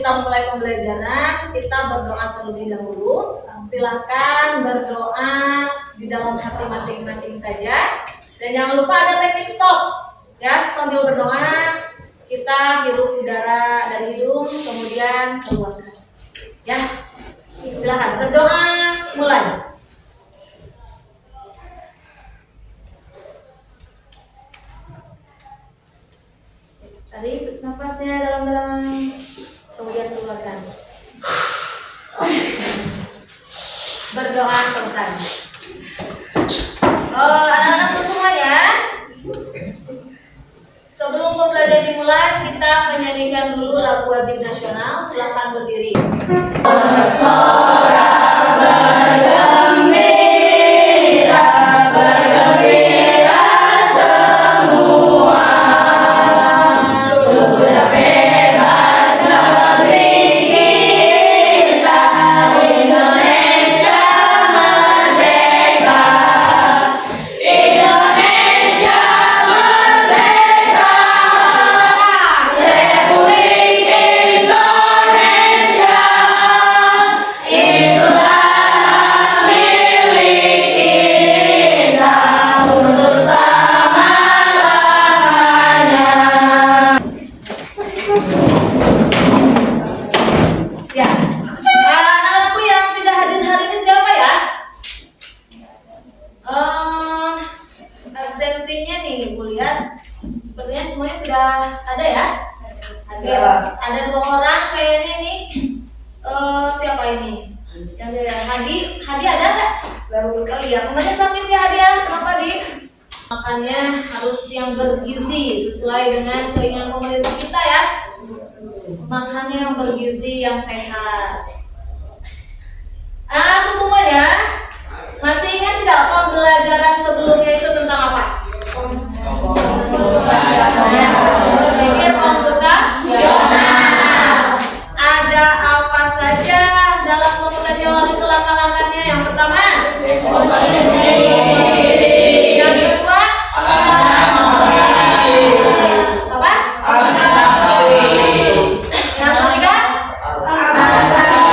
kita mulai pembelajaran, kita berdoa terlebih dahulu. Silahkan berdoa di dalam hati masing-masing saja. Dan jangan lupa ada teknik stop. Ya, sambil berdoa kita hirup udara dari hidung, kemudian keluarkan. Ya, silahkan berdoa mulai. Tarik nafasnya dalam-dalam, kemudian keluarkan. Berdoa selesai. Anak-anakku semuanya, sebelum pembelajaran dimulai, kita menyanyikan dulu lagu wajib nasional. Silahkan berdiri. Bersorak bergembira, bergembira semua. Sudah bebas negeri kita, Indonesia merdeka. Indonesia merdeka. Republik Indonesia, itulah milik kita untuk selama-lamanya. Ya, anak-anakku yang tidak hadir hari ini siapa ya? Absensinya nih, Bu lihat. Sepertinya semuanya sudah ada ya? Hadir. Ada 2 orang kayaknya nih. Siapa ini? Yang dari Hadi ada nggak? Oh iya, kemarin sakit ya Hadi ya? Kenapa Di? Makannya harus yang bergizi sesuai dengan keinginan pemerintah kita ya. Makannya yang bergizi, yang sehat. Anak-anakku semuanya, masih ingat tidak pembelajaran sebelumnya itu tentang apa? Berpikir komputasional. Ada apa saja dalam komputasional itu langkah-langkahnya? Yang pertama, yang kedua, apa?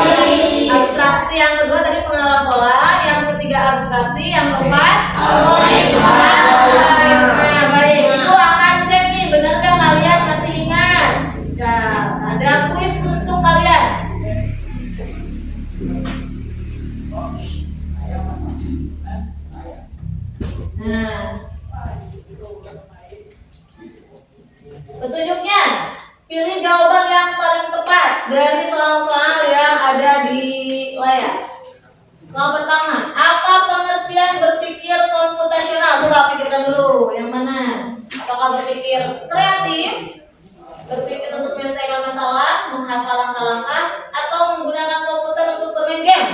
Yang ketiga, abstraksi. Yang kedua tadi pengenalan pola. Yang ketiga abstraksi. Yang keempat, nah, baik, Ibu akan cek nih, benar gak kalian masih ingat? Nah, ada kuis untuk kalian. Nah, petunjuknya, pilih jawaban yang paling tepat dari soal-soal yang ada di layar. Soal pertama, apa pengertian berpikir komputasional? Coba pikirkan dulu, yang mana? Apakah berpikir kreatif, berpikir untuk menyelesaikan masalah, menghafal langkah-langkah, atau menggunakan komputer untuk bermain game?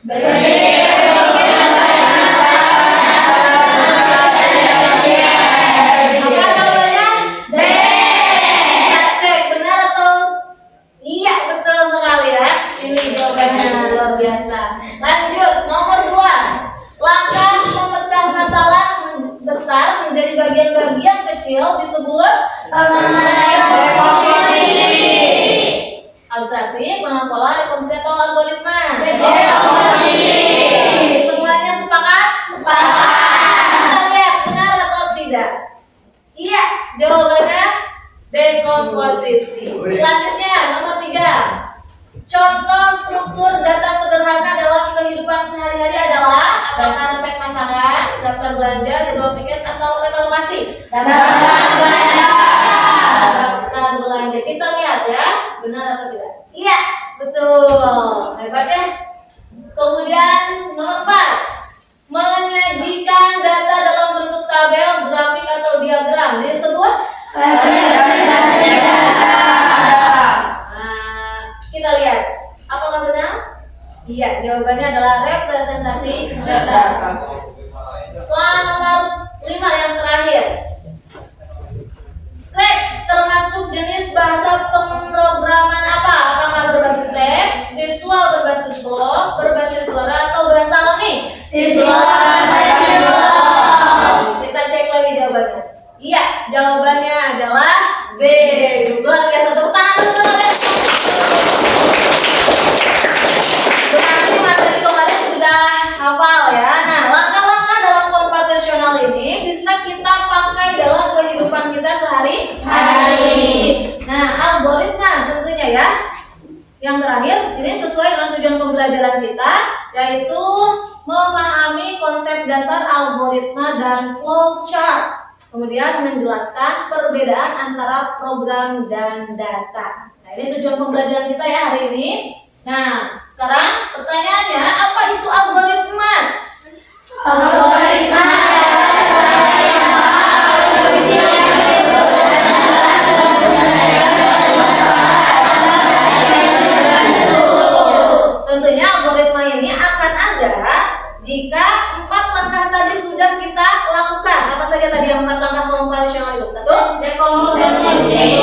Berpikir untuk menyelesaikan masalah. Apa jawabannya? B. Kita cek benar atau iya, betul sekali ya. Ini jawabannya luar biasa. Lanjut, nomor 2. Langkah memecah masalah besar menjadi bagian-bagian kecil disebut pengertian komposisi. Abstraksi, pengenalan pola, rekomposisi atau algoritma? Rekomposisi. Semuanya sepakat? Sepakat. Kita lihat benar atau tidak? Iya, jawabannya dekomposisi. Selanjutnya, nomor 3. Contoh struktur data sederhana dalam kehidupan sehari-hari adalah apakah resep masakan, daftar belanja, jadwal tiket, atau katalogasi? Daftar belanja. Kita lihat ya, benar atau tidak? Iya, betul. Hebat ya. Kemudian nomor 4. Menyajikan data dalam bentuk tabel, grafik, atau diagram disebut representasi data. Kita lihat, apakah benar? Iya, jawabannya adalah representasi data. Soal nomor 5 yang terakhir. Scratch termasuk jenis bahasa pemrograman apa? Apakah berbasis teks, visual berbasis blok, berbasis suara, atau bahasa alami? Visual berbasis blok. Kita cek lagi jawabannya. Iya, jawabannya adalah B. Luar biasa, tepuk tangan dulu teman-teman. Yang terakhir, ini sesuai dengan tujuan pembelajaran kita, yaitu memahami konsep dasar algoritma dan flowchart. Kemudian menjelaskan perbedaan antara program dan data. Nah, ini tujuan pembelajaran kita ya hari ini. Nah, sekarang pertanyaannya, apa itu algoritma? Algoritma tentunya algoritma ini akan ada jika 4 langkah tadi sudah kita lakukan. Apa saja tadi yang 4 langkah komputasional itu? 1. dekomposisi,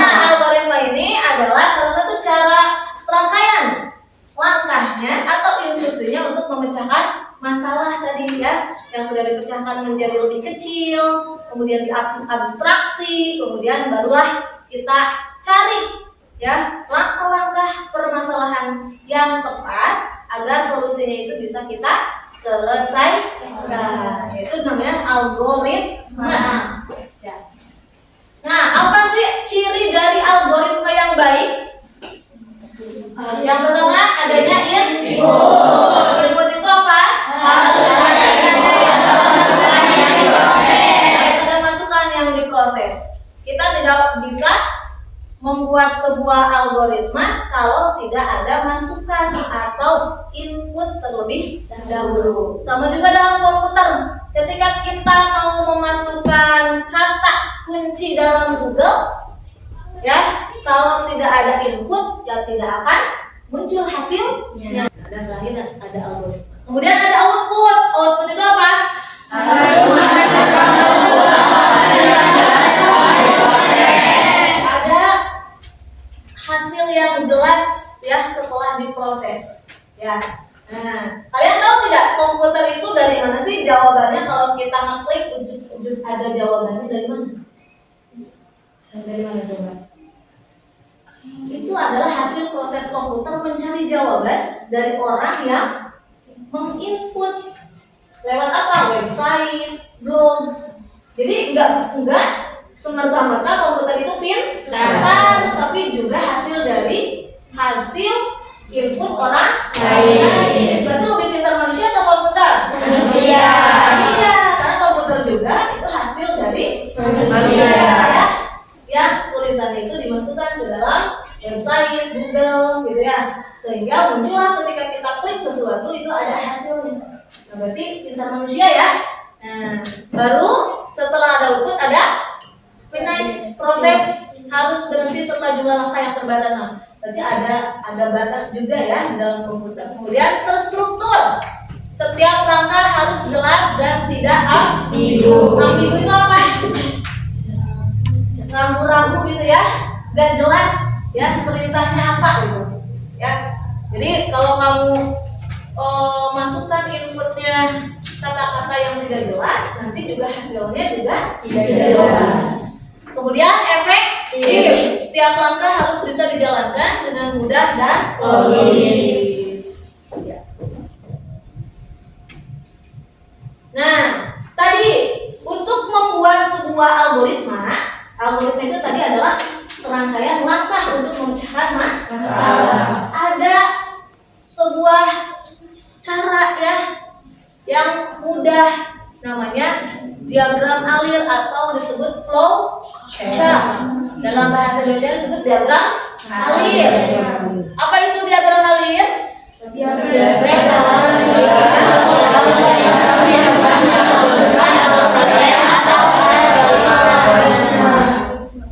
Nah, algoritma ini adalah salah satu cara serangkaian langkahnya atau instruksinya untuk memecahkan masalah tadi ya, yang sudah dipecahkan menjadi lebih kecil, kemudian diabstraksi, kemudian barulah kita cari ya langkah-langkah permasalahan yang tepat agar solusinya itu bisa kita selesaikan. Itu namanya algoritma. Ya. Nah, apa sih ciri dari algoritma yang baik? Yang pertama adanya input. Input itu apa? Ada masukan yang diproses. Kita tidak bisa membuat sebuah algoritma kalau tidak ada masukan atau input terlebih dahulu. Sama juga dalam komputer. Ketika kita mau memasukkan kata kunci dalam Google, ya, kalau tidak ada input, ya tidak akan muncul hasilnya. Ada lahir, ada algoritma. Kemudian ada output. Output itu apa? Ada hasil yang jelas ya setelah diproses. Ya. Nah, kalian tahu tidak komputer itu dari mana sih jawabannya? Kalau kita ngeklik ujung ada jawabannya dari mana? Dari mana coba? Itu adalah hasil proses komputer mencari jawaban dari orang yang menginput lewat apa? Website, blog. Jadi enggak semerta-merta komputer itu pintar, tapi juga hasil dari hasil input orang lain. Berarti lebih pintar manusia atau komputer? Manusia. Iya, karena komputer juga itu hasil dari Manusia. ya. Yang tulisannya itu dimasukkan ke dalam website, Google, gitu ya. Sehingga muncullah ketika kita klik sesuatu itu ada hasilnya. Nah, berarti pintar manusia ya. Nah, baru setelah ada output ada finite, proses harus berhenti setelah jumlah langkah yang terbatas. Nah, berarti ada batas juga ya di dalam komputer. Kemudian terstruktur. Setiap langkah harus jelas dan tidak ambigu. Ambigu itu apa? Ragu-ragu gitu ya, gak jelas ya perintahnya apa gitu ya. Jadi kalau kamu masukkan inputnya kata-kata yang tidak jelas, nanti juga hasilnya juga tidak jelas. Kemudian efektif. Setiap langkah harus bisa dijalankan dengan mudah dan logis. Ya. Nah, tadi untuk membuat sebuah algoritma itu tadi adalah serangkaian langkah untuk memecahkan masalah. Ada sebuah cara ya yang mudah, namanya diagram alir atau disebut flow chart. Dalam bahasa Indonesia disebut diagram alir. Apa itu diagram alir?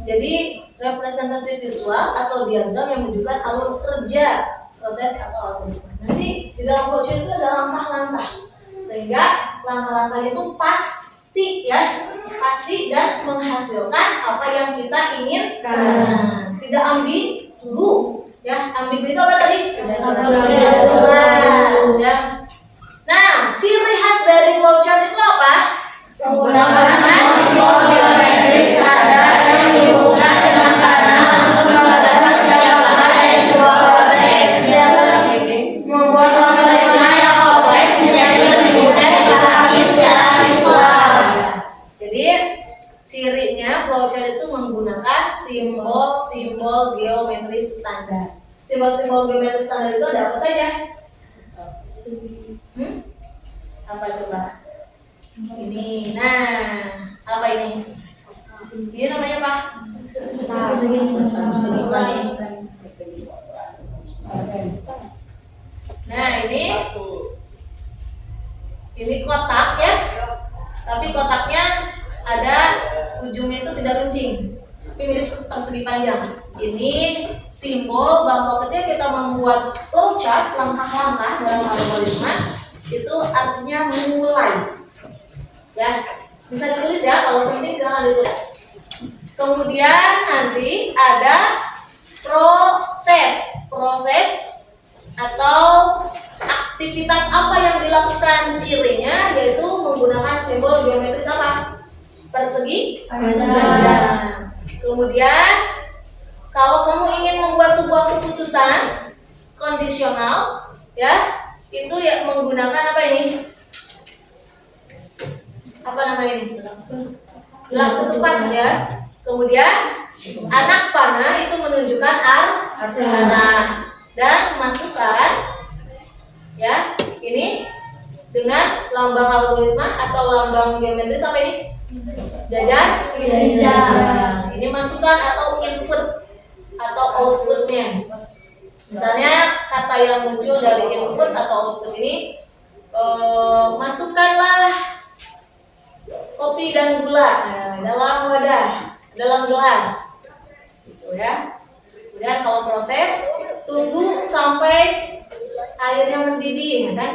Jadi representasi visual atau diagram yang menunjukkan alur kerja proses atau algoritma. Nanti di dalam flowchart itu ada langkah-langkah, sehingga langkah-langkahnya itu pasti ya, pasti dan menghasilkan apa yang kita inginkan. Tidak ambigu ya. Ambigu itu apa tadi? Tidak jelas ya. Nah, ciri khas dari flowchart itu apa? Menggunakan simbol geometris sadar yang dihubungkan dengan panah untuk menggambarkan hasil yang ada dari sebuah proses. Membuat algoritma yang kompleks menjadi lebih mudah dipahami secara visual. Jadi cirinya flowchart itu menggunakan simbol-simbol geometris standar. Simbol-simbol geometris standar itu ada apa saja? Apa coba? Ini, nah, apa ini? Ini namanya apa? Nah, ini kotak ya, tapi kotaknya ada ujungnya itu tidak runcing, tapi mirip persegi panjang. Ini simbol bahwa ketika kita membuat flowchart langkah-langkah dalam algoritma itu artinya memulai. Ya, bisa ditulis ya, kalau penting silahkan ditulis. Kemudian nanti ada proses atau aktivitas apa yang dilakukan, cirinya yaitu menggunakan simbol geometris apa? Persegi panjang. Kemudian kalau kamu ingin membuat sebuah keputusan kondisional, ya, itu ya menggunakan apa ini? Apa namanya ini? Gelang ketupat ya. Kemudian anak panah itu menunjukkan arah dan masukkan ya ini dengan lambang algoritma atau lambang geometris apa ini? Jajar. Ini masukkan atau input atau outputnya. Misalnya kata yang muncul dari input atau output ini, masukkanlah kopi dan gula dalam wadah, dalam gelas, gitu ya. Kemudian kalau proses, tunggu sampai airnya mendidih, ya kan?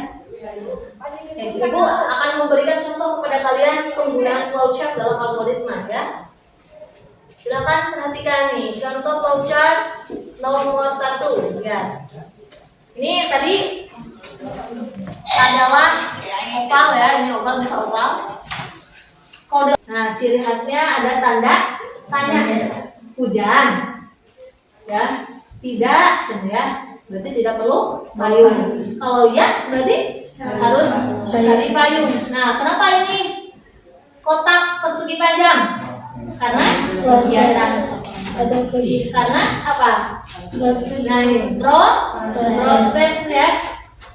Ibu akan memberikan contoh kepada kalian penggunaan flowchart dalam algoritma, ya. Silakan perhatikan nih, contoh flowchart nomor 1, ya. Ini tadi adalah oval ya, ini oval bisa oval. Kode. Nah, ciri khasnya ada tanda tanya, hujan, ya, tidak, ya, berarti tidak perlu payung. Kalau iya, berarti harus cari payung. Nah, kenapa ini kotak persegi panjang? Karena karena apa? Nah, ini proses ya.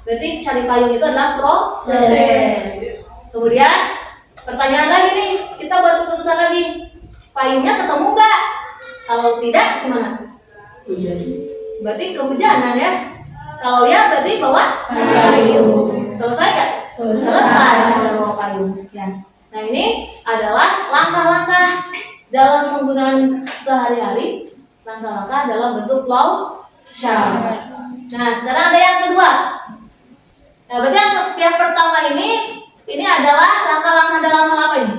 Berarti cari payung itu adalah proses. Kemudian pertanyaan lagi nih, kita buat keputusan lagi. Payungnya ketemu nggak? Kalau tidak, gimana? Hujan. Berarti kehujanan ya. Kalau ya, berarti bawa payung. Selesai nggak? Selesai. Bawa payung. Ya. Nah, ini adalah langkah-langkah dalam penggunaan sehari-hari. Langkah-langkah dalam bentuk flowchart. Nah, sekarang ada yang kedua. Nah, berarti yang pertama ini adalah langkah-langkah dalam hal apa ini?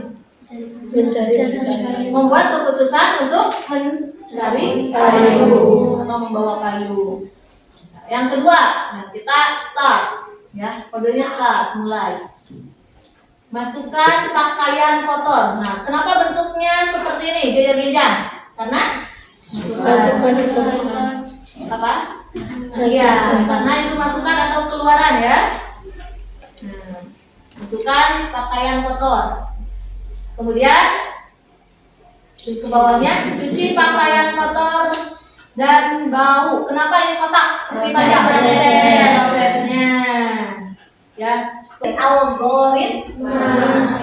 Membuat keputusan untuk mencari payung atau membawa payung. Yang kedua, nah kita start, ya, kodenya start, mulai. Masukkan pakaian kotor. Nah, kenapa bentuknya seperti ini, gejer-gejer? Karena Masukkan itu apa? Iya, karena itu masukan atau keluaran ya. Nah, masukkan pakaian kotor. Kemudian ke bawahnya, cuci pakaian kotor dan bau. Kenapa ini kotak? Prosesnya. Ya, algoritma.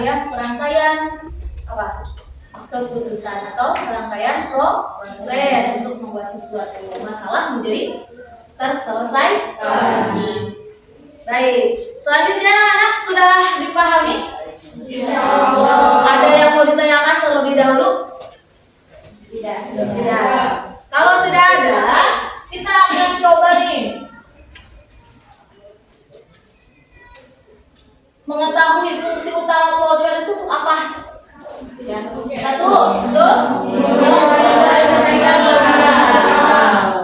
Ya, serangkaian apa? Keputusan atau serangkaian proses untuk membuat sesuatu masalah menjadi terselesaikan. Baik, selanjutnya anak sudah dipahami? Ada yang mau ditanyakan terlebih dahulu? Tidak. Kalau tidak ada, kita akan coba nih mengetahui fungsi utama flowchart itu apa. Ya. Satu,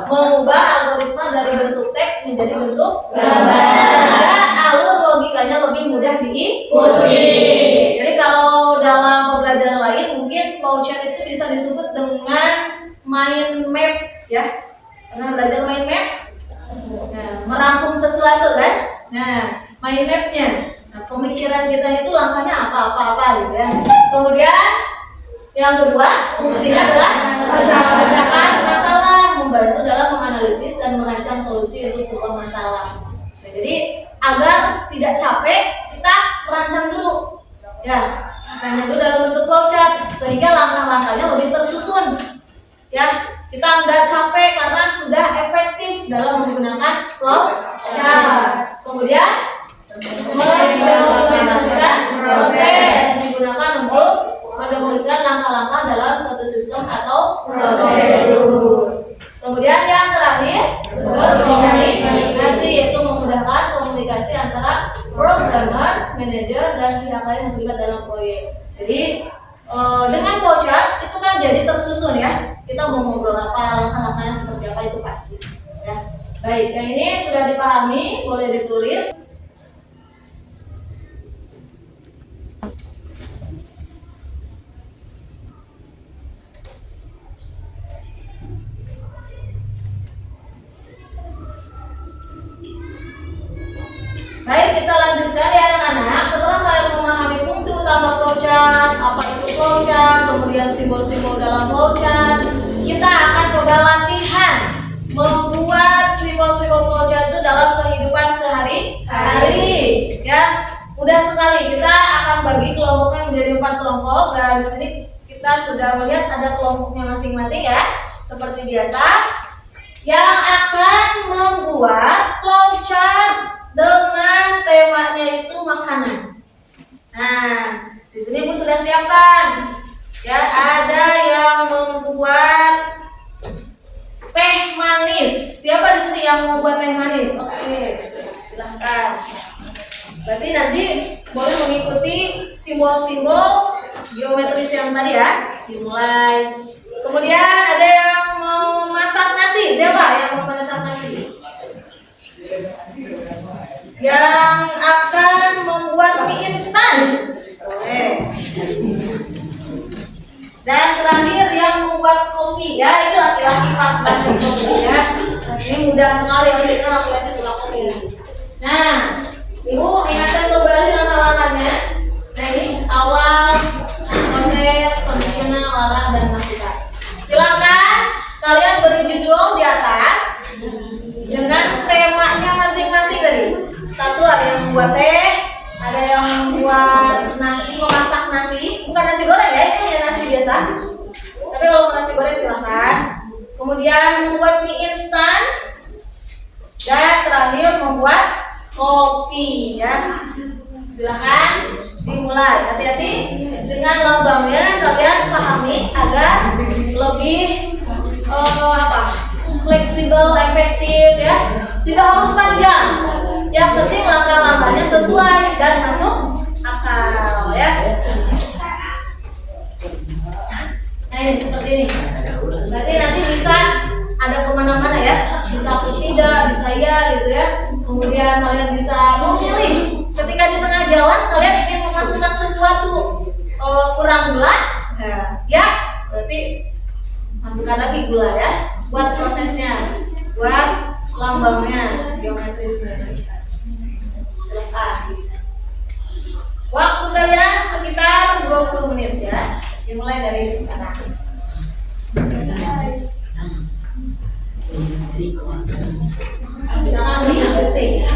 mengubah algoritma dari bentuk teks menjadi bentuk gambar. Alur logikanya lebih mudah diikuti. Jadi kalau dalam pembelajaran lain mungkin flowchart itu bisa disebut dengan mind map, ya. Pernah belajar mind map? Nah, merangkum sesuatu kan? Nah, mind mapnya. Nah, pemikiran kita itu langkahnya apa gitu ya. Kemudian Yang kedua, fungsinya adalah memecahkan masalah, membantu dalam menganalisis dan merancang solusi untuk sebuah masalah. Nah, jadi agar tidak capek, kita rancang dulu, ya, rancang dulu dalam bentuk flowchart sehingga langkah-langkahnya lebih tersusun, ya. Kita nggak capek karena sudah efektif dalam menggunakan flowchart. Kemudian mendokumentasikan proses digunakan untuk mendokumentasikan langkah-langkah dalam suatu sistem atau prosedur. Kemudian yang terakhir, berkomunikasi, yaitu memudahkan komunikasi antara programmer, manajer, dan pihak lain yang terlibat dalam proyek. Jadi dengan flowchart itu kan jadi tersusun, ya. Kita mau ngobrol apa, langkah-langkahnya seperti apa, itu pasti, ya. Baik, yang ini sudah dipahami, boleh ditulis. Baik, kita lanjutkan ya anak-anak. Setelah kalian memahami fungsi utama flowchart, apa itu flowchart, kemudian simbol-simbol dalam flowchart, kita akan coba latihan membuat simbol-simbol flowchart itu dalam kehidupan sehari-hari. Ya, mudah sekali. Kita akan bagi kelompoknya menjadi 4 kelompok, dan di sini kita sudah melihat ada kelompoknya masing-masing, ya. Seperti biasa, yang akan membuat flowchart dengan temanya itu makanan. Nah, di sini Bu sudah siapkan. Ya, ada yang membuat teh manis. Siapa di sini yang membuat teh manis? Oke, silahkan. Berarti nanti boleh mengikuti simbol-simbol geometris yang tadi, ya. Dimulai. Kemudian ada yang mau masak nasi. Siapa yang mau masak nasi? Yang akan membuat mie instan. Dan terakhir yang membuat kopi, ya. Ini laki-laki pas banget kopi, ya. Ini mudah sekali, ya. Biasanya laki-laki suka kopi. Nah, Ibu ingatkan kembali langkah-langkahnya. Nah, ini awal, proses, kondisional, larang, dan masukan. Silakan kalian beri judul di atas dengan temanya masing-masing tadi. Satu ada yang membuat teh, ada yang membuat nasi, memasak nasi, bukan nasi goreng, ya, itu hanya nasi biasa. Tapi kalau mau nasi goreng silahkan. Kemudian membuat mie instan, dan terakhir membuat kopi, ya. Silahkan dimulai. Hati-hati dengan lambangnya, kalian pahami agar lebih fleksibel, efektif, ya. Tidak harus panjang. Yang penting langkah-langkahnya sesuai dan masuk akal, ya. Nah, ini seperti ini. Berarti nanti bisa ada kemana-mana, ya. Bisa tidak, bisa ya, gitu, ya. Kemudian kalian bisa memilih. Ketika di tengah jalan kalian ingin memasukkan sesuatu kurang gula, ya, berarti masukkan lagi gula, ya. Buat prosesnya, buat lambangnya, geometrisnya. Silakan. Waktu kalian sekitar 20 menit, ya. Dimulai dari sekarang. Jangan berisik.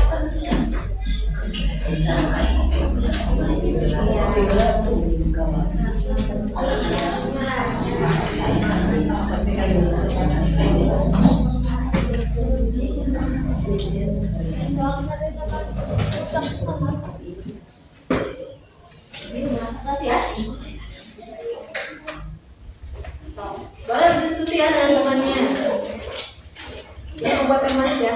Boleh berdiskusi, ya, dengan temannya. Dia membuat yang manis, ya.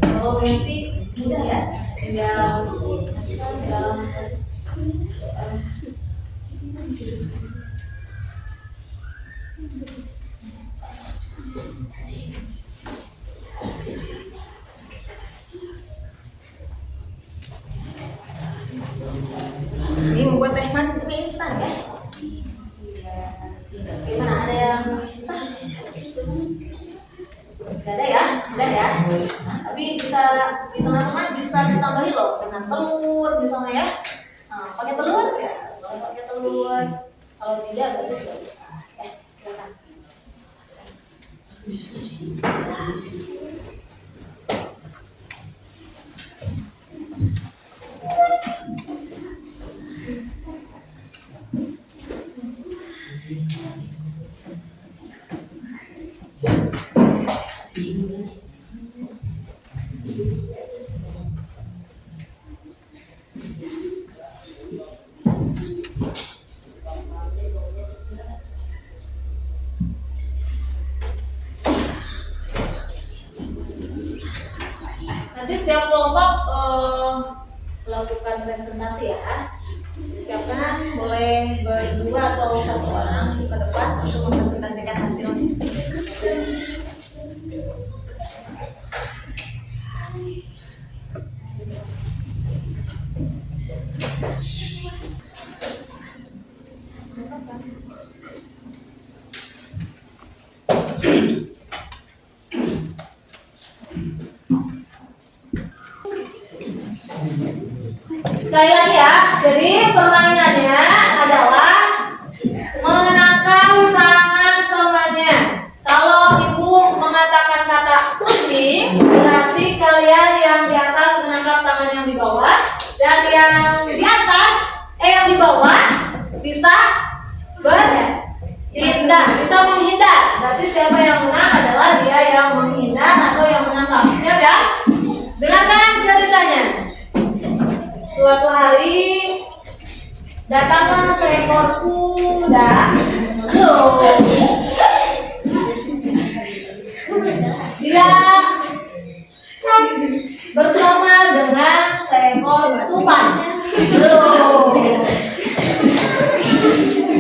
Kalau mengisi mudah, ya. Tinggal masukkan dalam ini membuat teh manis mie instan, ya. Gimana, ada yang susah? Tapi bisa di tengah-tengah bisa ditambahi loh dengan telur misalnya ya. Nah, pakai telur ya, kalau pakai telur. Kalau tidak berarti tidak bisa. Ya, silakan. Nanti setiap kelompok melakukan presentasi ya. Siapkan boleh berdua atau satu orang ke depan untuk mempresentasikan hasilnya. Sekali lagi ya, jadi permainannya adalah mengenakkan tangan temannya. Kalau ibu mengatakan kata kucing, berarti kalian yang di atas menangkap tangan yang di bawah, dan yang di atas, yang di bawah bisa berhindar, bisa menghindar. Berarti siapa yang menang adalah dia yang menghindar atau yang menangkap. Siap ya? Dengarkan ceritanya. Suatu hari datanglah seekor kuda. Dia bersama dengan seekor tupai.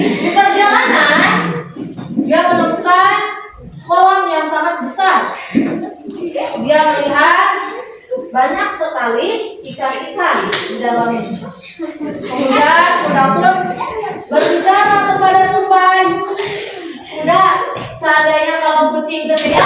Di perjalanan dia menemukan kolam yang sangat besar. Dia melihat banyak sekali ikan-ikan di dalamnya. Kemudian kuda pun berbicara kepada tupai. Kuda, seandainya kalau kucing kesini,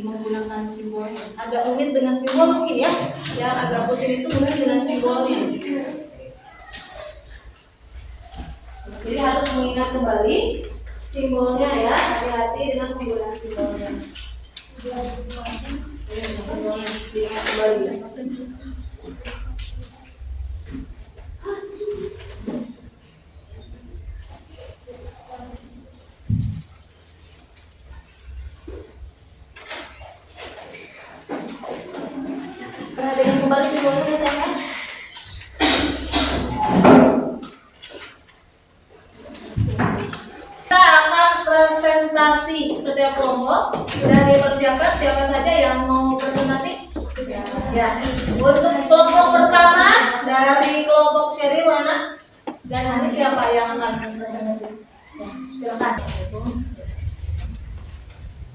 menggunakan simbolnya. Agak rumit dengan simbol mungkin ya. Yang agak pusing itu mungkin dengan simbolnya. Jadi harus mengingat kembali simbolnya ya. Hati-hati dengan penggunaan simbolnya. Simbolnya diingat kembali ya. Perhatikan kembali simbolnya sayang. Kita akan presentasi setiap kelompok. Sudah dipersiapkan siapa saja yang mau presentasi? Ya. Untuk kelompok pertama dari kelompok Sherry mana? Dan nanti siapa yang akan presentasi? Ya, silakan.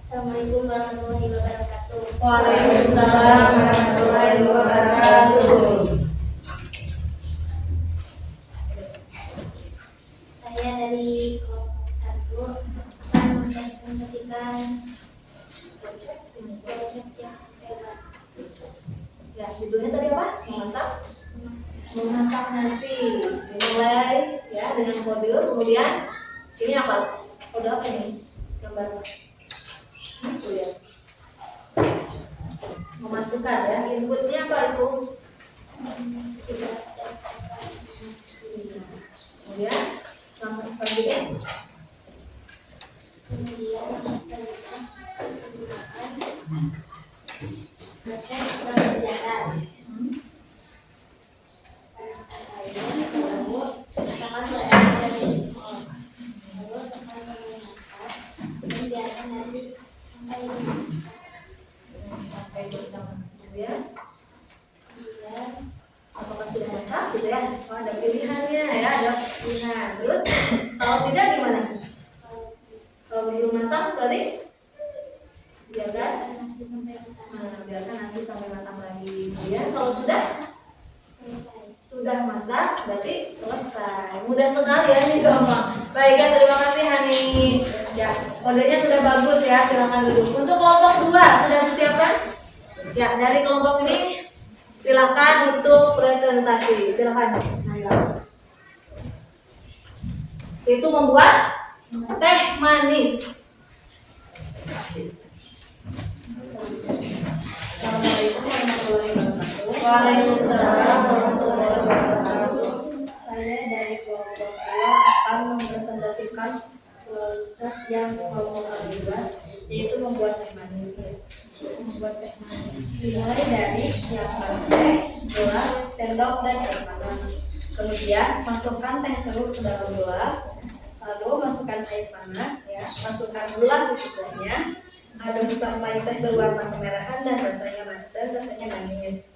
Assalamualaikum warahmatullahi wabarakatuh. Waalaikumsalam warahmatullahi wabarakatuh. Saya dari kelompok 1 akan mempresentasikan proyek yang saya buat. Ya, judulnya tadi apa? Memasak nasi. Dimulai ya dengan kode. Kemudian ini apa? Kode apa ini? Gambar. Lihat. Memasukkan ya. Inputnya apa itu? Kemudian selanjutnya. Kemudian ngecek sejarah. Oh, ada pilihannya ya, ada pilihan. Terus kalau tidak gimana? Kalau belum matang berarti biarkan biarkan nasi sampai matang lagi. Kemudian kalau sudah masak berarti selesai. Mudah sekali ya, ini gampang. Baik ya, terima kasih Hani. Ya, kodenya sudah bagus ya, silakan duduk. Untuk kelompok 2 sudah disiapkan? Ya, dari kelompok ini silakan untuk presentasi. Silakan. Itu membuat teh manis. Assalamualaikum warahmatullahi wabarakatuh. Waalaikumsalam warahmatullahi wabarakatuh. Saya dari kelompok 2 akan mempresentasikan produk yang kelompok kami buat, yaitu membuat teh manis. Dimulai dari siapkan teh, gelas, sendok, dan air panas. Kemudian masukkan teh celup ke dalam gelas, lalu masukkan air panas, ya, masukkan gula secukupnya, aduk sampai teh berwarna kemerahan dan rasanya manis.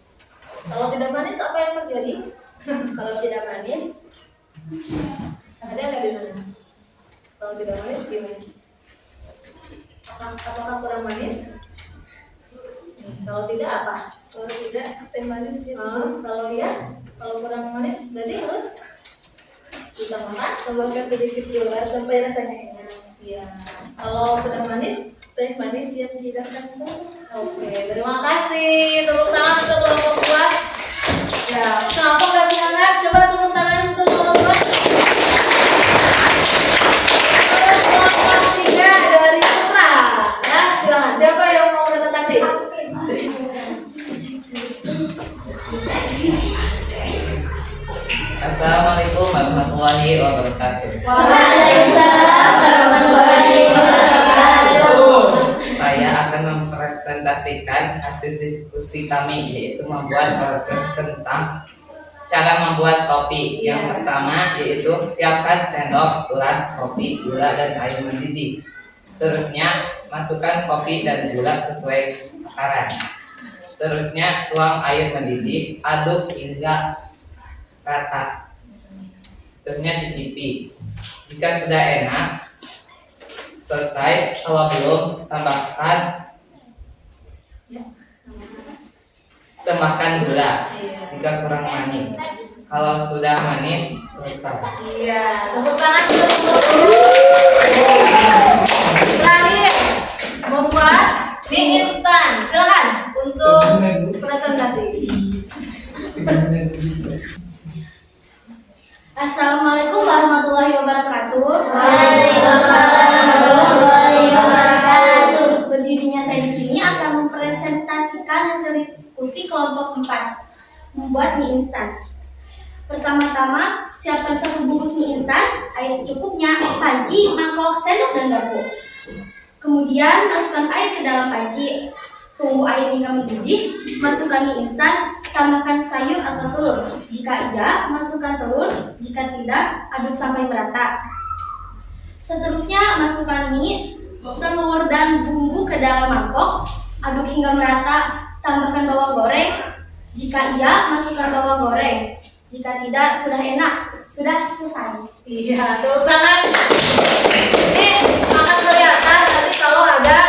Kalau tidak manis apa yang terjadi? Kalau tidak manis, Ada nggak di sana? Kalau tidak manis gimana? Apakah kurang manis? Kalau tidak apa? kalau tidak teh manis Kalau kurang manis berarti harus ditambahkan. tambahkan sedikit gula sampai rasanya enak. Ya. Kalau sudah manis, Teh manis yang tidak terasa. oke. Terima kasih. Tepuk tangan untuk kelompok 2. Ya, kenapa nggak semangat? Coba tepuk tangan untuk kelompok 2. Terus kelompok 3 dari Pras. Ya, silakan. Siapa yang mau presentasi? Assalamualaikum warahmatullahi wabarakatuh. Waalaikumsalam warahmatullahi wabarakatuh. Saya akan mempresentasikan hasil diskusi kami, yaitu membuat project tentang cara membuat kopi. Yang pertama yaitu siapkan sendok, gelas, kopi, gula, dan air mendidih. Seterusnya masukkan kopi dan gula sesuai takaran. Seterusnya tuang air mendidih, aduk hingga rata. Terusnya cicipi. Jika sudah enak, selesai. Kalau belum, tambahkan gula. Jika kurang manis, kalau sudah manis, selesai. Iya, tepuk tangan untuk terakhir membuat mie instan. Silakan untuk presentasi. Assalamualaikum warahmatullahi wabarakatuh. Waalaikumsalam warahmatullahi wabarakatuh. Berdirinya saya di sini akan mempresentasikan hasil diskusi kelompok 4 membuat mie instan. Pertama-tama, siapkan 1 bungkus mie instan, air secukupnya, panci, mangkok, sendok, dan garpu. Kemudian masukkan air ke dalam panci. Tunggu air hingga mendidih, masukkan mie instan, tambahkan sayur atau telur. Jika iya, masukkan telur. Jika tidak, aduk sampai merata. Seterusnya, masukkan mie, telur, dan bumbu ke dalam mangkok. Aduk hingga merata, tambahkan bawang goreng. Jika iya, masukkan bawang goreng. Jika tidak, sudah enak, sudah selesai. Iya, tepuk tangan. Ini akan kelihatan nanti kalau ada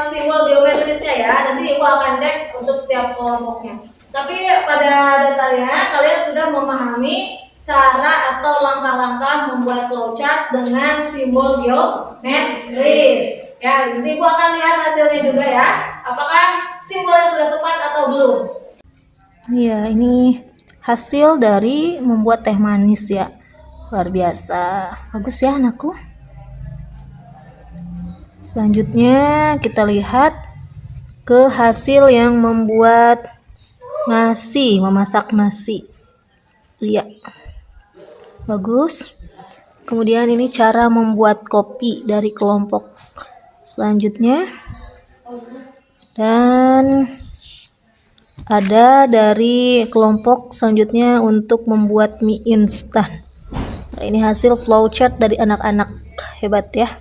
simbol geometrisnya ya. Nanti Ibu akan cek untuk setiap kelompoknya. Tapi pada dasarnya kalian sudah memahami cara atau langkah-langkah membuat flowchart dengan simbol geometris. Ya, nanti Ibu akan lihat hasilnya juga ya. Apakah simbolnya sudah tepat atau belum? Iya, ini hasil dari membuat teh manis ya. Luar biasa. Bagus ya anakku. Selanjutnya kita lihat ke hasil yang membuat nasi, memasak nasi. Iya. Bagus. Kemudian ini cara membuat kopi dari kelompok selanjutnya. Dan ada dari kelompok selanjutnya untuk membuat mie instan. Nah, ini hasil flowchart dari anak-anak. Hebat ya.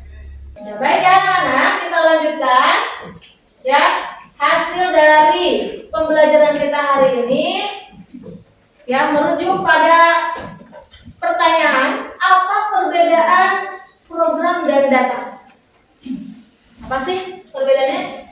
Ya, baik ya anak-anak, kita lanjutkan. Ya, hasil dari pembelajaran kita hari ini Ya, merujuk pada pertanyaan, apa perbedaan program dan data? Apa sih perbedaannya?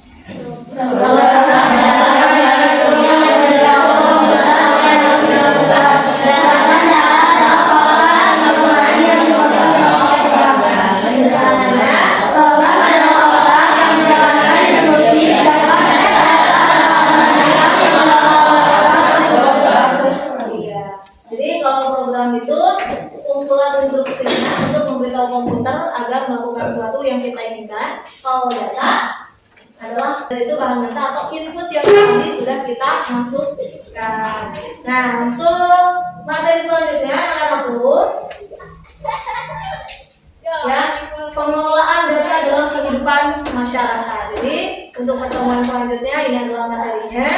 Iya. Jadi kalau program itu kumpulan instruksinya untuk memberitahu komputer agar melakukan sesuatu yang kita inginkan. Kalau data adalah itu bahan data atau input yang tadi sudah kita masukkan. Nah, untuk materi selanjutnya anak-anakku, ya, pengelolaan data dalam kehidupan masyarakat. Jadi untuk pertemuan selanjutnya ini adalah materinya.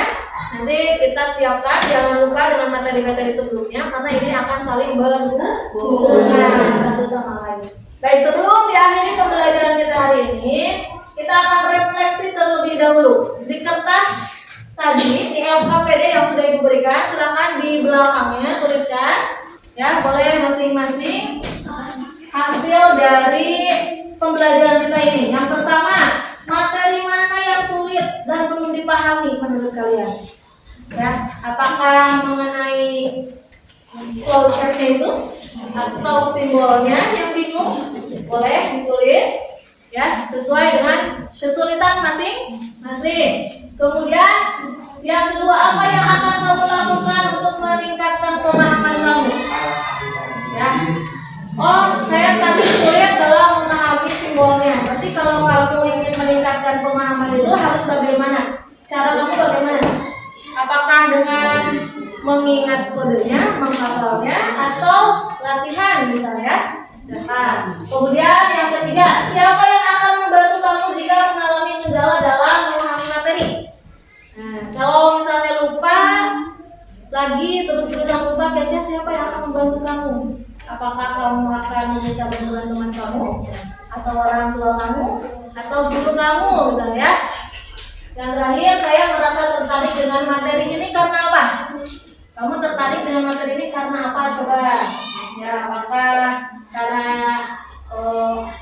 Nanti kita siapkan, jangan lupa dengan materi-materi sebelumnya karena ini akan saling berhubungan satu sama lain. Baik, sebelum diakhiri pembelajaran kita hari ini, kita akan refleksi terlebih dahulu. Di kertas tadi, di LKPD yang sudah Ibu berikan, silakan di belakangnya tuliskan, ya, boleh masing-masing hasil dari pembelajaran kita ini. Yang pertama, materi mana yang sulit dan belum dipahami menurut kalian? Ya, apakah mengenai flowchartnya itu atau simbolnya yang bingung? Boleh ditulis, ya, sesuai dengan kesulitan masing-masing. Kemudian yang kedua, apa yang akan kamu lakukan untuk meningkatkan pemahaman kamu? Ya. Oh, saya tadi sulit dalam memahami simbolnya. Berarti kalau kamu ingin meningkatkan pemahaman itu harus bagaimana? Cara kamu bagaimana? Apakah dengan mengingat kodenya, menghafalnya, atau latihan misalnya? Kemudian yang ketiga, siapa yang akan membantu kamu jika mengalami kendala dalam memahami materi? Nah, kalau misalnya lupa lagi terus-terusan lupa, kayaknya siapa yang akan membantu kamu? Apakah kamu akan meminta bantuan teman kamu, atau orang tua kamu, atau guru kamu misalnya? Yang terakhir, saya merasa tertarik dengan materi ini karena apa? Kamu tertarik dengan materi ini karena apa? Coba. Ya, apakah karena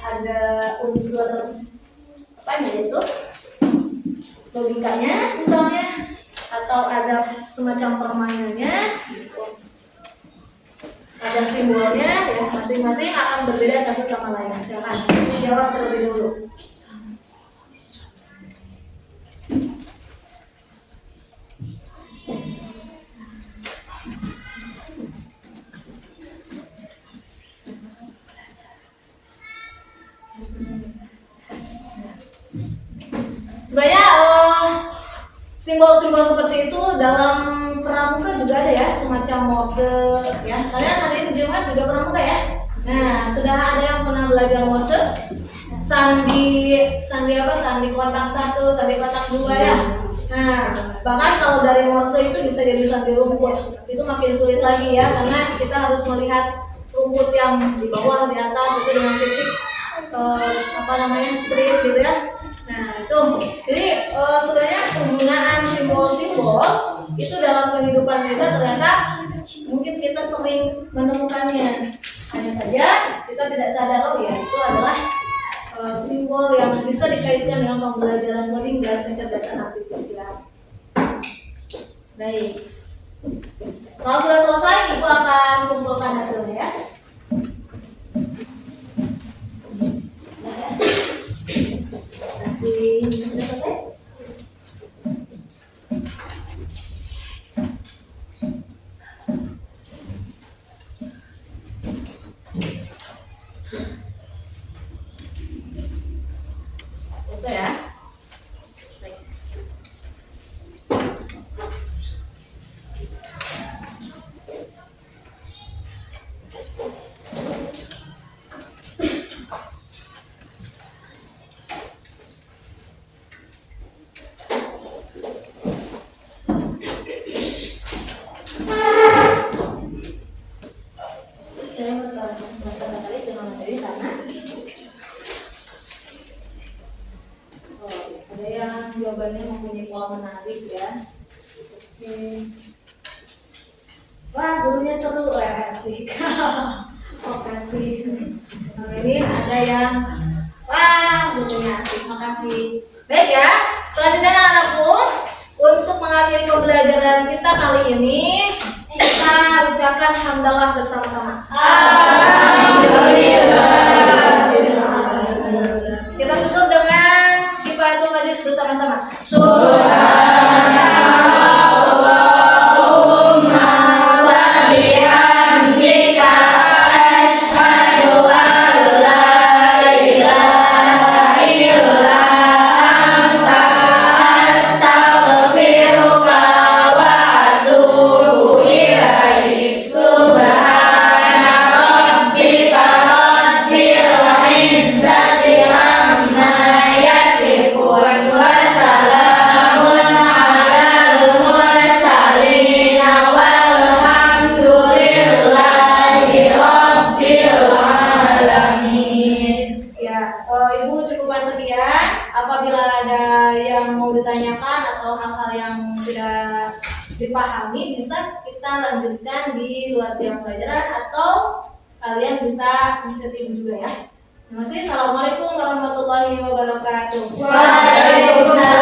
ada unsur apa itu? Logikanya misalnya, atau ada semacam permainannya, ada simbolnya, ya, masing-masing akan berbeda satu sama lain. Silakan jawab terlebih dulu. Sebenarnya simbol-simbol seperti itu dalam pramuka juga ada ya, semacam Morse ya. Kalian hari ini di rumah juga pramuka ya. Nah, sudah ada yang pernah belajar Morse? Sandi apa? Sandi kotak 1, sandi kotak 2 ya. Nah, bahkan kalau dari Morse itu bisa jadi sandi rumput. Itu makin sulit lagi ya, karena kita harus melihat rumput yang di bawah, di atas itu dengan titik strip gitu ya. Nah, itu jadi sebenarnya penggunaan simbol-simbol itu dalam kehidupan kita ternyata mungkin kita sering menemukannya, hanya saja kita tidak sadar ya itu adalah simbol yang bisa dikaitkan dengan pembelajaran coding dan kecerdasan artifisial. Baik, kalau sudah selesai, Ibu akan kumpulkan hasilnya ya. Sudah selesai? Selesai ya? Baik. Saya tertarik dengan materi karena ada yang jawabannya mempunyai pola menarik ya. Oke. Wah, gurunya seru, asik. Makasih. Nah, ini ada yang wah, gurunya asik. Makasih. Baik ya. Selanjutnya anak-anakku, untuk mengakhiri pembelajaran kita kali ini, kita ucapkan hamdalah bersama-sama. Kita tutup dengan kifaatul majlis bersama-sama. Ya, Ibu cukupkan sekian. Apabila ada yang mau ditanyakan atau hal-hal yang tidak dipahami, bisa kita lanjutkan di luar jam pelajaran atau kalian bisa mencet Ibu juga ya. Terima kasih. Assalamualaikum warahmatullahi wabarakatuh. Waalaikumsalam.